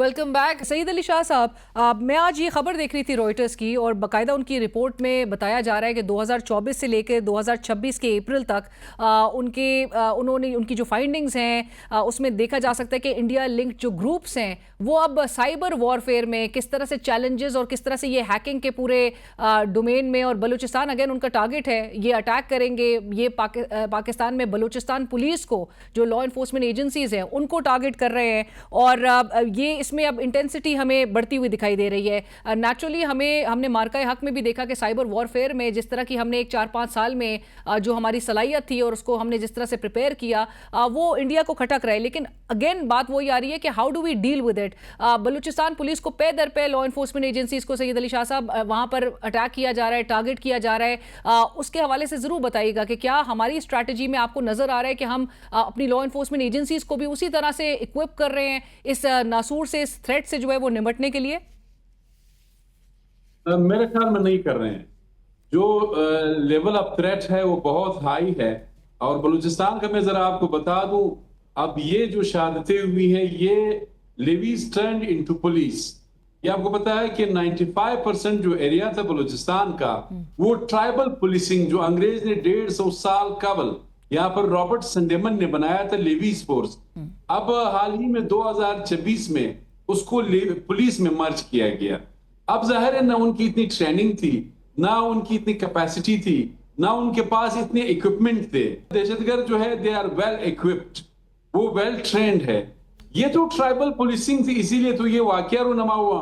Welcome back Saeed Ali Shah साहब। मैं आज ये खबर देख रही थी रॉयटर्स की और बाकायदा उनकी रिपोर्ट में बताया जा रहा है कि 2024 से लेकर 2026 के अप्रैल तक उन्होंने उनकी जो फाइंडिंग्स हैं उसमें देखा जा सकता है कि इंडिया लिंक्ड जो ग्रुप्स हैं वो अब साइबर वॉरफेयर में किस तरह से चैलेंजेस और किस तरह से ये हैकिंग के पूरे डोमेन में, और बलूचिस्तान अगेन उनका टारगेट है, ये अटैक करेंगे, ये पाकिस्तान में बलूचिस्तान पुलिस को जो लॉ इन्फोर्समेंट एजेंसीज हैं उनको टारगेट कर रहे हैं और ये इसमें अब इंटेंसिटी हमें बढ़ती हुई दिखाई दे रही है। नेचुरली हमने मार्का हक में भी देखा कि साइबर वॉरफेयर में जिस तरह की हमने एक 4-5 साल में जो हमारी सलाहियत थी और उसको हमने जिस तरह से प्रिपेयर किया वो इंडिया को खटक रहा है। लेकिन अगेन बात वही आ रही है कि how do we deal with it. Balochistan police को पे दर पे लॉ इन्फोर्समेंट एजेंसीज को, सईद अली शाह साहब, वहां पर अटैक किया जा रहा है, टारगेट किया जा रहा है। उसके हवाले से जरूर बताइएगा कि क्या हमारी स्ट्रैटेजी में आपको नजर आ रहा है कि हम अपनी लॉ इन्फोर्समेंट एजेंसीज को भी उसी तरह से इक्विप कर रहे हैं इस नासूर से, इस थ्रेट से जो है वो निपटने के लिए? मेरे ख्याल में नहीं कर रहे हैं। जो लेवल ऑफ थ्रेट है वो बहुत हाई है। और बलूचिस्तान का मैं जरा आपको बता दूं, अब ये जो शहादतें हुई हैं ये लेवीज टर्न्ड इनटू पुलिस। ये आपको पता है कि 95% जो एरिया था बलूचिस्तान का वो ट्राइबल पुलिसिंग जो अंग्रेज ने 150 साल कबल यहाँ पर रॉबर्ट संडेमन ने बनाया था लेवीज फोर्स, अब हाल ही में 2026 में उसको पुलिस में मर्ज किया गया। अब जाहिर है ना उनकी इतनी ट्रेनिंग थी, ना उनकी इतनी कैपेसिटी थी, ना उनके पास इतने इक्विपमेंट थे। दहशतगर्द जो है दे आर वेल इक्विप्ड, वो वेल ट्रेंड है। ये तो ट्राइबल पुलिसिंग थी, इसीलिए तो ये वाकया रुनमा हुआ।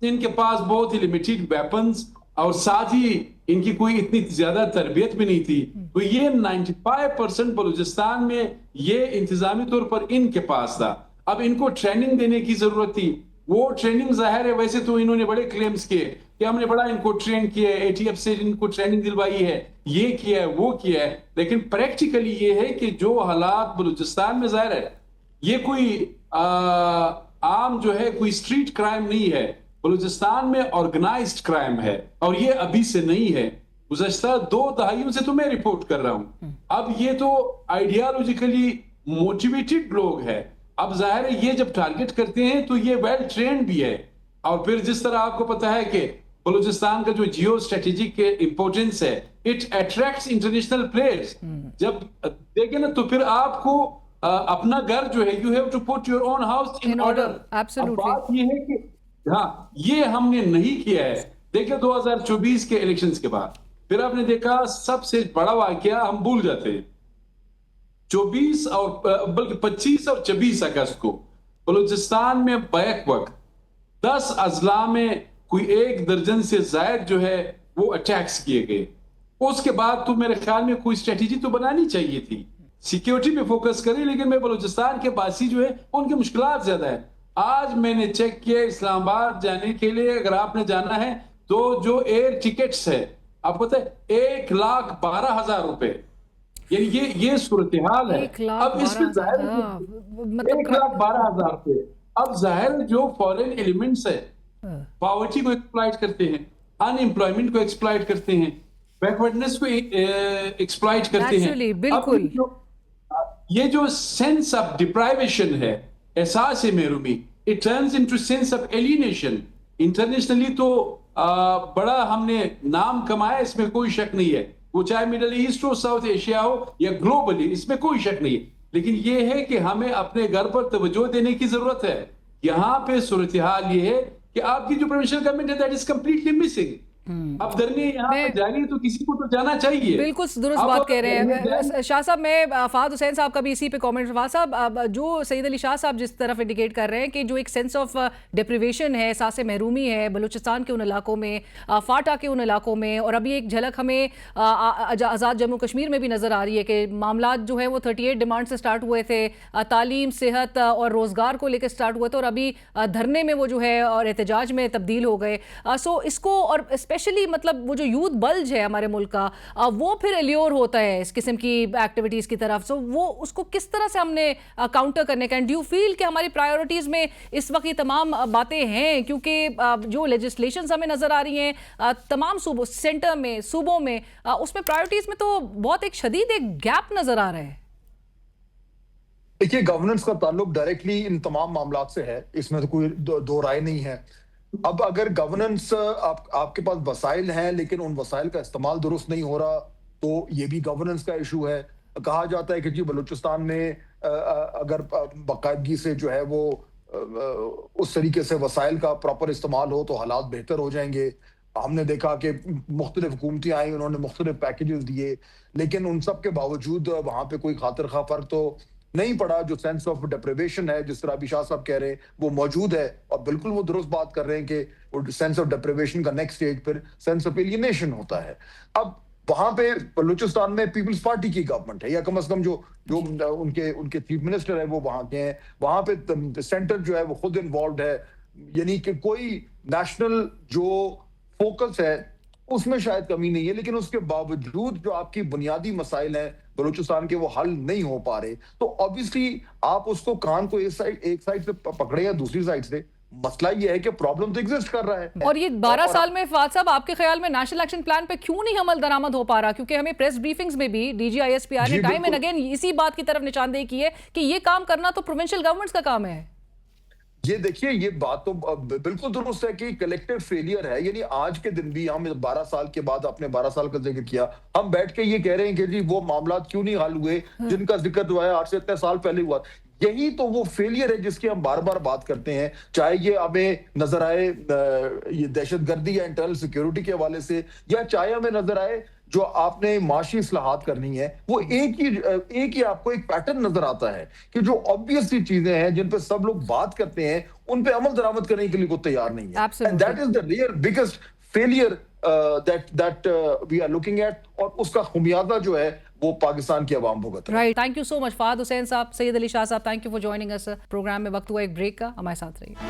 इनके पास बहुत ही लिमिटेड वेपन्स और साथ ही इनकी कोई इतनी ज्यादा तरबियत भी नहीं थी। तो ये 95% बलूचिस्तान में ये इंतजामी तौर पर इनके पास था। अब इनको ट्रेनिंग देने की जरूरत थी। वो ट्रेनिंग जाहिर है, वैसे तो इन्होंने बड़े क्लेम्स किए कि हमने बड़ा इनको ट्रेन किया है, एटीएफ से इनको ट्रेनिंग दिलवाई है, ये किया है, वो किया है। लेकिन प्रैक्टिकली ये है कि जो हालात बलूचिस्तान में जाहिर है ये कोई आम जो है कोई स्ट्रीट क्राइम नहीं है। बलूचिस्तान में ऑर्गेनाइज्ड क्राइम है और ये अभी से नहीं है, गुज़श्ता 2 दहाइयों से तो मैं रिपोर्ट कर रहा हूं। अब ये तो आइडियोलॉजिकली मोटिवेटेड लोग हैं। अब जाहिर है ये जब टारगेट करते हैं तो ये वेल ट्रेंड भी है। और फिर जिस तरह आपको पता है कि बलूचिस्तान का जो जियो स्ट्रेटेजिक इंपोर्टेंस है, इट अट्रैक्ट्स इंटरनेशनल प्लेयर्स। जब देखें ना तो फिर आपको अपना घर जो है, you have to put your own house in order. Absolutely. बात ये है कि हाँ, ये हमने नहीं किया है। देखिए 2024 के इलेक्शंस के बाद फिर आपने देखा सबसे बड़ा वाकया हम भूल जाते हैं। 24 और बल्कि 25 और 26 अगस्त को बलूचिस्तान में बैक वक्त 10 अजला में कोई 1 दर्जन से ज्यादा जो है वो अटैक्स किए गए। उसके बाद तो मेरे ख्याल में कोई स्ट्रेटेजी तो बनानी चाहिए थी, सिक्योरिटी पे फोकस करें। लेकिन मैं बलूचिस्तान के बासी जो है उनकी मुश्किलात ज्यादा है। आज मैंने चेक किया, इस्लामाबाद जाने के लिए अगर आपने जाना है तो जो एयर टिकट्स है आपको पता है 1,12,000 रुपए, यानी ये सूरत हाल है। अब इसमें जाहिर 1,12,000 रुपए। अब जाहिर जो फॉरेन एलिमेंट्स है पॉवर्टी को एक्सप्लॉइट करते हैं, अनएम्प्लॉयमेंट को एक्सप्लॉइट करते हैं, बैकवर्डनेस को एक्सप्लॉइट करते हैं। बिल्कुल। ये जो सेंस ऑफ डिप्राइवेशन है, एहसास महरूमी, it turns into sense of alienation. Internationally तो बड़ा हमने नाम कमाया, इसमें कोई शक नहीं है, वो चाहे मिडल ईस्ट हो, साउथ एशिया हो या ग्लोबली, इसमें कोई शक नहीं है। लेकिन ये है कि हमें अपने घर पर तवज्जो देने की जरूरत है। यहां पे सूरत हाल ये है कि आपकी जो प्रोविंशियल गवर्नमेंट है दैट इज कंप्लीटली मिसिंग। अब धरने यहाँ पे जा रही है तो किसी को तो जाना चाहिए। बिल्कुल दुरुस्त बात कह रहे हैं शाह साहब। मैं फहद हुसैन साहब का भी इसी पे कमेंट। फहद साहब, जो सईद अली शाह साहब जिस तरफ इंडिकेट कर रहे हैं कि जो एक सेंस ऑफ डिप्रिवेशन है, एहसास महरूमी है बलूचिस्तान के उन इलाकों में, फाटा के उन इलाकों में, और अभी एक झलक हमें आज़ाद जम्मू कश्मीर में भी नज़र आ रही है कि मामला जो है वो 38 डिमांड से स्टार्ट हुए थे, तालीम, सेहत और रोज़गार को लेकर स्टार्ट हुए थे और अभी धरने में वो जो है और एहतजाज में तब्दील हो गए। सो इसको, और स्पेशली मतलब वो जो यूथ बल्ज है हमारे मुल्क का, वो फिर एल्योर होता है इस किस्म की एक्टिविटीज की तरफ। सो वो उसको किस तरह से हमने काउंटर करने का, एंड डू यू फील कि हमारी प्रायोरिटीज में इस वक्त ये तमाम बातें हैं? क्योंकि जो लेजिस्लेशंस हमें नजर आ रही हैं तमाम सूबों, सेंटर में, सूबों में, उसमें प्रायोरिटीज में तो बहुत एक शदीद एक गैप नजर आ रहा है। دیکھیے گورننس کا تعلق ڈائریکٹلی ان تمام معاملات سے ہے، اس میں تو کوئی دو رائے نہیں ہے۔ اب اگر گورننس آپ کے پاس وسائل ہیں لیکن ان وسائل کا استعمال درست نہیں ہو رہا تو یہ بھی گورننس کا ایشو ہے۔ کہا جاتا ہے کہ جی بلوچستان میں اگر باقاعدگی سے جو ہے وہ اس طریقے سے وسائل کا پراپر استعمال ہو تو حالات بہتر ہو جائیں گے۔ ہم نے دیکھا کہ مختلف حکومتیں آئیں، انہوں نے مختلف پیکیجز دیے، لیکن ان سب کے باوجود وہاں پہ کوئی خاطر خواہ فرق تو نہیں پڑا۔ جو سینس آف ڈیپریویشن ہے، جس طرح ابھی شاہ صاحب کہہ رہے ہیں، وہ موجود ہے، اور بالکل وہ درست بات کر رہے ہیں کہ سینس آف ڈیپریویشن کا نیکسٹ سٹیج پھر سینس آف ایلینیشن ہوتا ہے۔ اب وہاں پہ بلوچستان میں پیپلز پارٹی کی گورنمنٹ ہے، یا کم از کم جو ان کے چیف منسٹر ہے وہ وہاں کے ہیں، وہاں پہ سینٹر جو ہے وہ خود انوالوڈ ہے، یعنی کہ کوئی نیشنل جو فوکس ہے اس میں شاید کمی نہیں ہے، لیکن اس کے باوجود جو آپ کی بنیادی مسائل ہیں بلوچستان کے وہ حل نہیں ہو پا رہے، تو obviously آپ اس کو کان کو ایک سائڈ سے پکڑے یا دوسری سائڈ سے، مسئلہ یہ ہے کہ پرابلم تو ایگزسٹ کر رہا ہے۔ اور یہ 12 سال میں فواد صاحب آپ کے خیال میں نیشنل ایکشن پلان پہ کیوں نہیں عمل درآمد ہو پا رہا؟ کیونکہ ہمیں پریس بریفنگز میں بھی D G I S P R نے ٹائم اینڈ اگین اسی بات کی طرف نشاندہی کی ہے کہ یہ کام کرنا تو پروونشل گورنمنٹس کا کام ہے۔ یہ دیکھیے یہ بات تو بالکل درست ہے کہ کلیکٹیو فیلئر ہے، یعنی آج کے دن بھی ہم 12 سال کے بعد، آپ نے 12 سال کا ذکر کیا، ہم بیٹھ کے یہ کہہ رہے ہیں کہ جی وہ معاملات کیوں نہیں حل ہوئے جن کا ذکر جو ہے 8 سے اتنے سال پہلے ہوا۔ یہی تو وہ فیلئر ہے جس کی ہم بار بار بات کرتے ہیں، چاہے یہ ہمیں نظر آئے یہ دہشت گردی یا انٹرنل سیکیورٹی کے حوالے سے، یا چاہے ہمیں نظر آئے جو آپ نے معاشی اصلاحات کرنی ہے، وہ ایک ہی آپ کو ایک پیٹرن نظر آتا ہے کہ جو obvious سی چیزیں ہیں جن پہ سب لوگ بات کرتے ہیں ان پہ عمل درآمد کرنے کے لیے کوئی تیار نہیں ہے۔ And that is the real biggest failure that we are looking at، اور اس کا خمیازہ جو ہے وہ پاکستان کی عوام بھگت رہی ہے۔ Right, thank you so much Fahad Hussain صاحب، سید علی شاہ صاحب، تھینک یو فار جوائننگ اس۔ پروگرام میں وقت ہوا ایک بریک کا، ہمارے ساتھ رہیے۔